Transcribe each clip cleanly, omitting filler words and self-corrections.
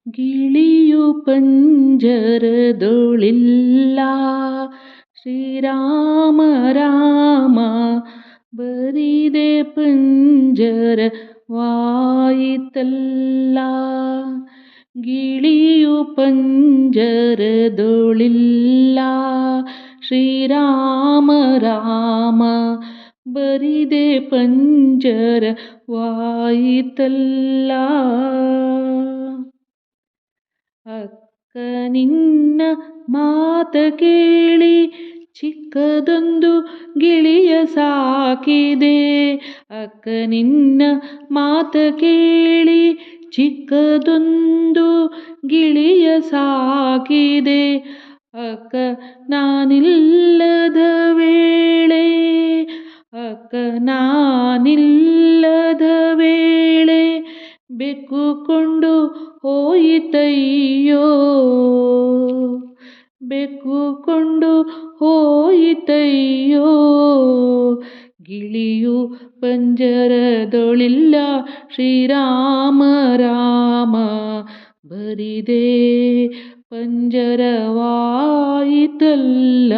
ಗಿಳಿಯು ಪಂಜರದೊಳಿಲ್ಲ ಶ್ರೀರಾಮ ರಾಮ ಬರಿದೆ ಪಂಜರವಾಯಿತಲ್ಲ. ಗಿಳಿಯು ಪಂಜರದೊಳಿಲ್ಲ ಶ್ರೀರಾಮ ರಾಮ ಬರಿದೆ ಪಂಜರವಾಯಿತಲ್ಲ. ಅಕ್ಕ ನಿನ್ನ ಮಾತ ಕೇಳಿ ಚಿಕ್ಕದೊಂದು ಗಿಳಿಯ ಸಾಕಿದೆ. ಅಕ್ಕ ನಿನ್ನ ಮಾತ ಕೇಳಿ ಚಿಕ್ಕದೊಂದು ಗಿಳಿಯ ಸಾಕಿದೆ. ಅಕ್ಕ ನಾನಿಲ್ಲದ ವೇಳೆ ನಾನಿಲ್ಲದ ವೇಳೆ ಬೆಕ್ಕುಕೊಂಡು ಹೋಯಿತಯ್ಯೋ. ಬೆಕ್ಕುಕೊಂಡು ಹೋಯಿತಯ್ಯೋ. ಗಿಳಿಯು ಪಂಜರದೊಳಿಲ್ಲ ಶ್ರೀರಾಮ ರಾಮ ಬರಿದೆ ಪಂಜರವಾಯಿತಲ್ಲ.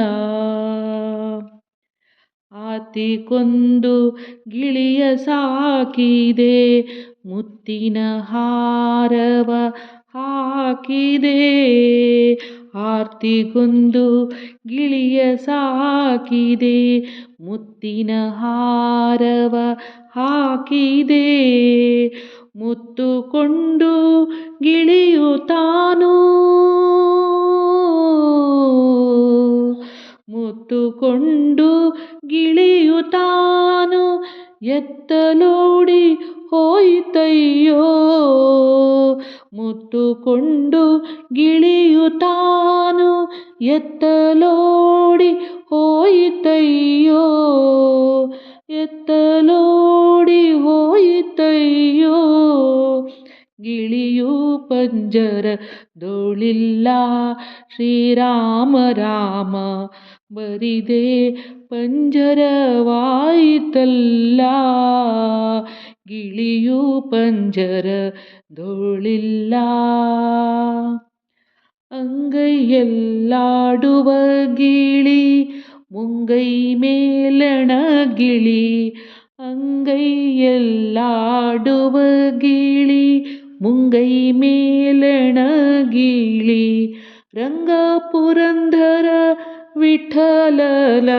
ಆತಿಗೊಂದು ಗಿಳಿಯ ಸಾಕಿದೆ ಮುತ್ತಿನ ಹಾರವ ಹಾಕಿದೆ. ಆರ್ತಿಗೊಂದು ಗಿಳಿಯ ಸಾಕಿದೆ ಮುತ್ತಿನ ಹಾರವ ಹಾಕಿದೆ. ಮುತ್ತುಕೊಂಡು ಗಿಳಿಯು ತಾನು ಮುತ್ತುಕೊಂಡು ಗಿಳಿಯು ತಾನು ಎತ್ತಲೋಡಿ ಹೋಯಿತಯ್ಯೋ. ಮುತ್ತುಕೊಂಡು ಗಿಳಿಯು ತಾನು ಎತ್ತಲೋಡಿ ಹೋಯಿತಯ್ಯೋ. ಎತ್ತಲೋಡಿ ಹೋಯಿತಯ್ಯೋ. ಗಿಳಿಯು ಪಂಜರದೊಳಿಲ್ಲ ಶ್ರೀರಾಮ ರಾಮ ಬರಿದೆ ಪಂಜರವಾಯಿತಲ್ಲ. ಗಿಳಿಯು ಪಂಜರದೊಳಿಲ್ಲ. ಅಂಗೈಯಲ್ಲಾಡುವ ಗಿಳಿ ಮುಂಗೈ ಮೇಲಣ ಗಿಳಿ. ಅಂಗೈಯಲ್ಲಾಡುವ ಗಿಳಿ ಮುಂಗೈ ಮೇಲಣ ಗಿಳಿ. ರಂಗ ಪುರಂದರ ವಿಠಲನ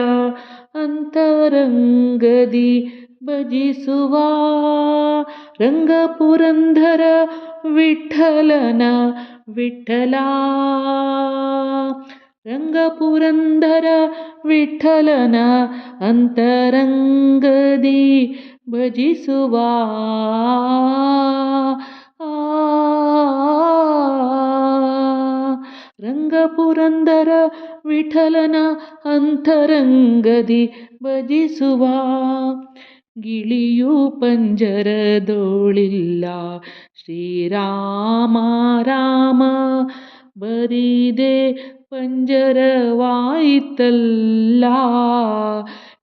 ಅಂತರಂಗದಿ ಭಜಿಸುವ. ರಂಗ ಪುರಂದರ ವಿಠಲನ ವಿಠಲ. ರಂಗ ಪುರಂದರ ವಿಠಲನ ಅಂತರಂಗದಿ ಭಜಿಸುವ. ರಂಗ ಪುರಂದರ ವಿಠಲನ ಅಂತರಂಗದಿ ಭಜಿಸುವ. ಗಿಳಿಯು ಪಂಜರದೊಳಿಲ್ಲ ಶ್ರೀರಾಮ ರಾಮ ಬರಿದೆ ಪಂಜರವಾಯಿತಲ್ಲ.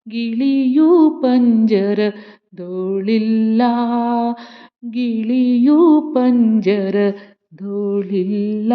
ಗಿಳಿಯು ಪಂಜರದೊಳಿಲ್ಲ. ಗಿಳಿಯು ಪಂಜರದೊಳಿಲ್ಲ.